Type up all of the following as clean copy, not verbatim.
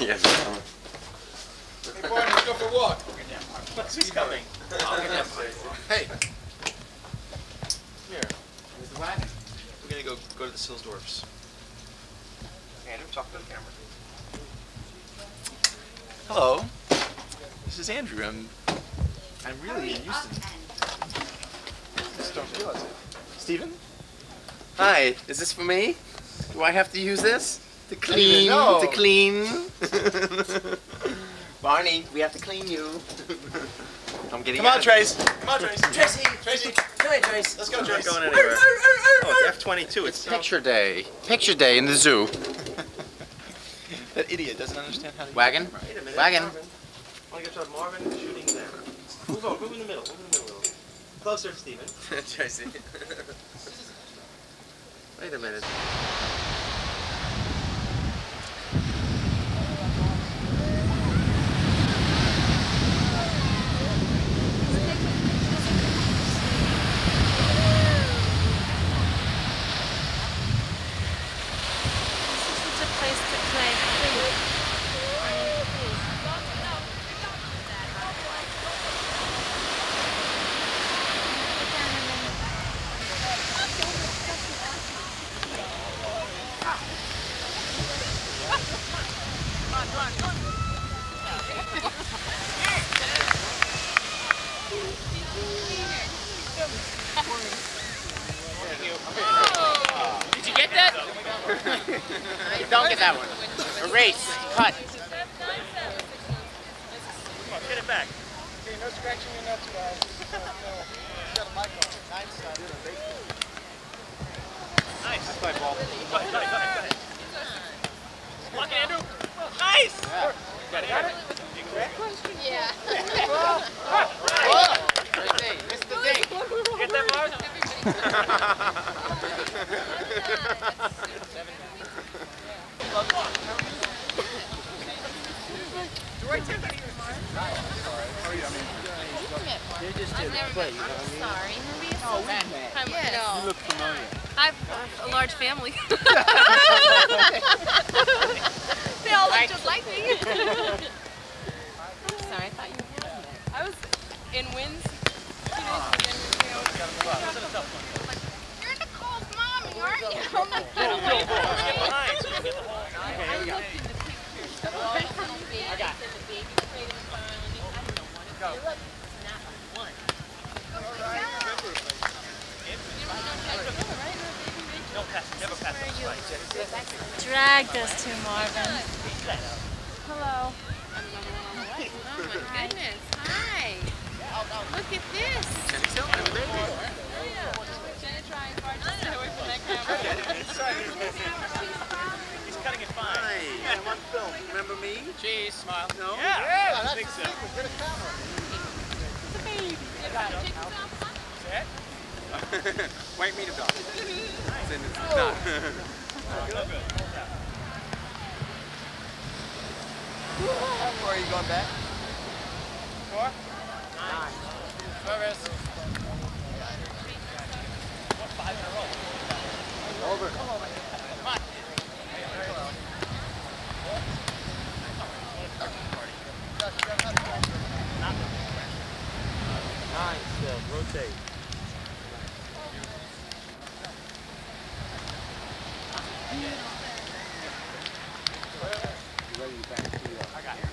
Yes. Hey, boy, let's go for a walk. He's coming. Hey. Here. Where's the wagon? We're gonna go to the Silsdorfs. Andrew, talk to the camera. Hello. This is Andrew. I'm really in Houston. Just don't realize it. Steven? Hi, is this for me? Do I have to use this? To clean? No. To clean? Barney, we have to clean you. I'm getting Come on, out. Trace. Come on, Trace. Tracy! Tracy. Come here, Trace. Let's go, I'm Trace. not going anywhere. Oh, it's F-22. It's picture day. Picture day in the zoo. That idiot doesn't understand how to Wagon? use the camera. Wait a minute. Wagon. Marvin. I want to get to Marvin shooting there. Move over. Move in the middle. Move in the middle. Closer, Steven. Tracy. Wait a minute. Did you get that? Don't get that one. Erase. Cut. Get it back. Okay, no scratching your nuts, guys. You got a mic on. Nice. That's my ball. Go ahead. Come on, Andrew. Nice. Yeah. Got it? Yeah. Tracy, missed the dink. Get that, Marv? They just did a play, you know what I mean? Sorry. Oh, we met. No. You look familiar. I've a large family. They all look just like me. I'm sorry, I thought you were there. I was in Winds 2 days ago. You're Nicole's mommy, aren't you? I'm like, Get behind so you can get the whole. Okay, here we go. I got it. Go. Never pass the Dragged us to Marvin. Hello. Oh my goodness. Hi. Look at this. Jenna trying hard to stay away from that camera. He's cutting it fine. Hi, I'm on film. Remember me? Cheese. Smile. No? Yeah. I think so. Get a camera. It's a baby. Set. White meat dog. It's not. Where are you going back? 4. 9. Service. 5 in a row. Over. Come on. 9 still. Rotate. I got it.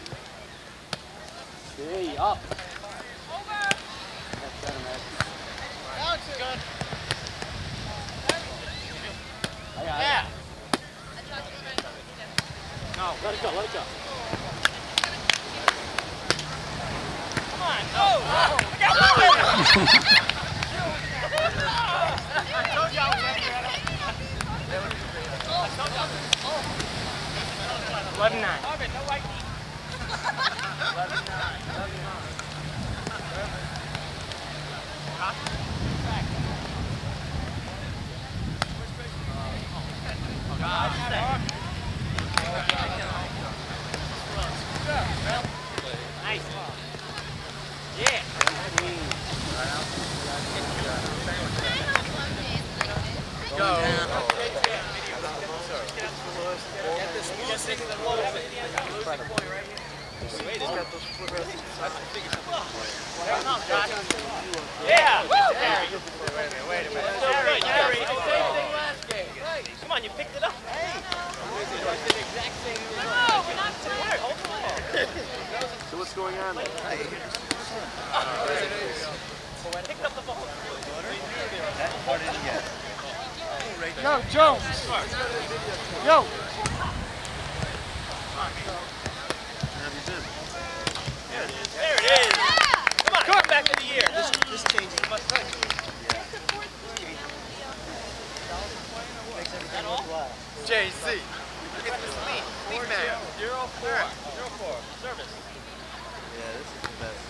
Stay up. Over. That's better, man. Alex is good. I got Yeah. No, let it go, let it go. Come on. Go. I got one. I told you I was ready. I told you I was 11-9. Marvin, no white meat. 11-9. 11-9. Oh, God. Nice. Yeah. Go. Get this. Yeah! Wait a minute. Come on, you picked it up. So what's going on there? Picked up the ball. Yo, Jones. Yo. There it is. Come on, come back to the year. This changes. JC. Look at this lead. Lead man. 0-4. Service. Yeah, this is the best.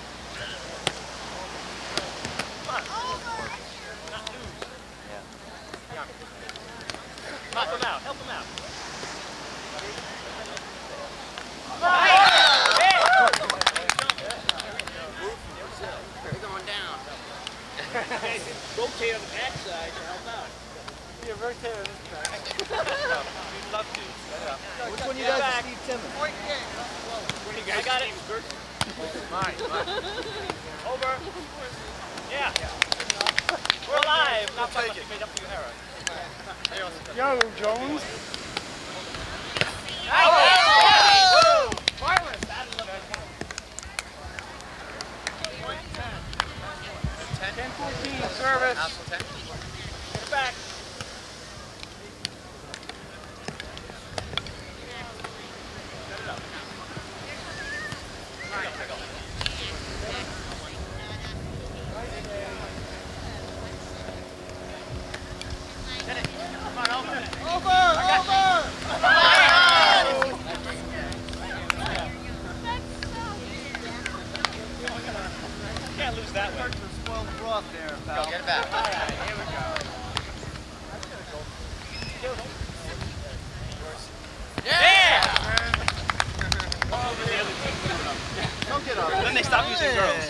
Come on. Not lose. Yeah. Help him out. Help him out. They're going down. Rotate on the backside to help out. Yeah, rotate on this back. We'd love to. Which one you guys are Steve Timmons? I got it. Mine. Over. Yeah. We're alive. Not by much. You made up for your error. Yo, Jones. Oh! 10-14 service. Out for 10. Get it back. Set it up. Get it. Come on, open it. Over. Can't lose that way. Go, get it back. Here we go. Yeah! Don't get up. Then they stop using girls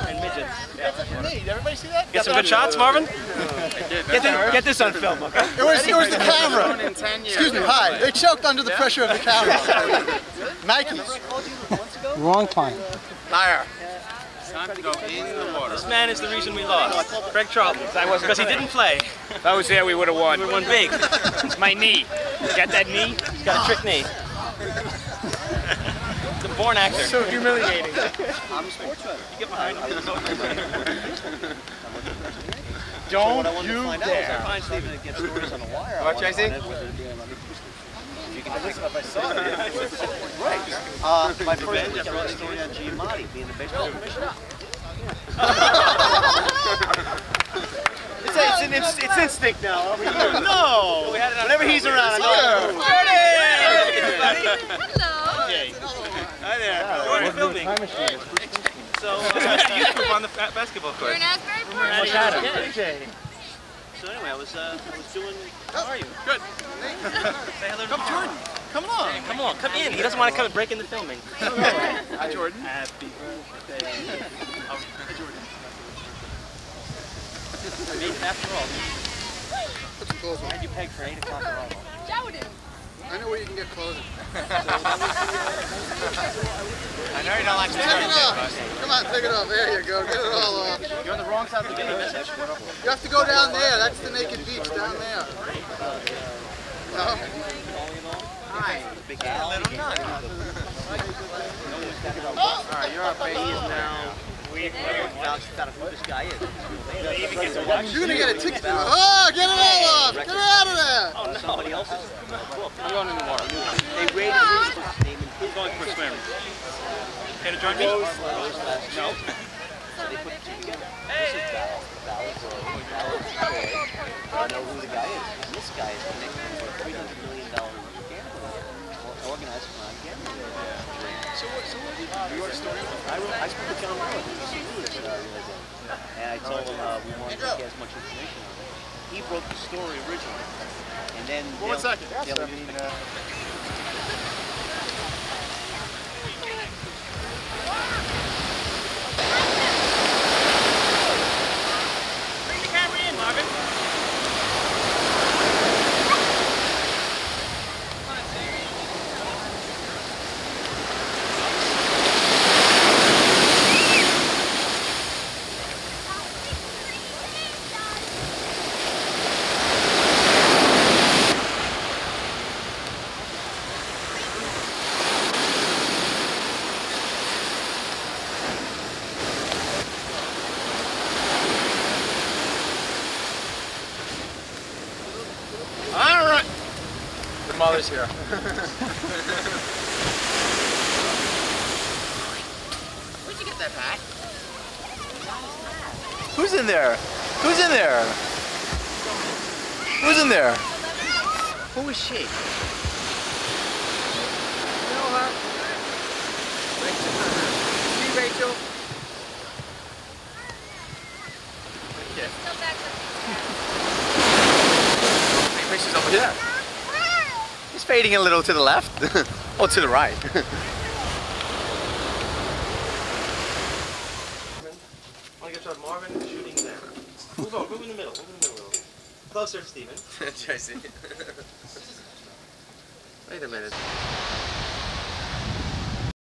and midgets. That's what you need. Everybody see that? Get some good shots, Marvin? Get this on film, okay? It was the camera. In 10 years. Excuse me, hi. They choked under the pressure of the camera. Nikes. Wrong time. Liar. Time to go in the water. This man is the reason we lost. Greg Charlton. Because he didn't play. If I was there, we would have won. We won big. It's my knee. Got that knee? He's got a trick knee. The born actor. So humiliating. I'm a sports writer. You get behind him. Don't you dare. Fine, Steven. What, Tracy? My first week I wrote a story on Giamatti being the baseball commissioner. It's instinct now. No! Whenever he's around, I go. Hello. Okay. Hi there. We're filming. So, Mr. Youth Group on the basketball court. You're in Asbury We're at Park. it. So anyway, I was doing. How are you? Good. Say hello to Jordan. Come on. Come on, come in. He doesn't want to come and break in the filming. Hi, Jordan. Happy birthday. Hi, Jordan. I made it after all. I had you pegged for 8 o'clock or all. Jordan. I know where you can get closer. I know you don't like to Take it off. Come on, take it off. There you go. Get it all off. You're on the wrong side of the game message. You have to go down there. That's the naked beach down there. No? Hi. Big Little nut. Alright, you're up, baby. He is now. This guy is. You're gonna get a ticket. Oh, get it all off. Get it out of there. Oh, no. Somebody else is book. I'm going in the water. They rated his name and his going for a swim. Care to join me? No. So they put the two together. This is Vale. Vale is I know who the guy is. And this guy is connected to a $300 million organized crime gambling. So what did you wrote a story? I spoke with John Rowan, who's the news and I told him we wanted to get as much information on it. He broke the story originally. And then Well, 1 second. Bring the camera in, Marvin. colors here. Where'd you get that hat? Who's in there? Who's in there? Who's in there? Who is she? You know her? Rachel. See Rachel? Okay. Rachel's over there. He's fading a little to the left. Or to the right. I want to get to Marvin shooting there. Move over, move in the middle, move in the middle. Closer, Steven. Tracy. Wait a minute.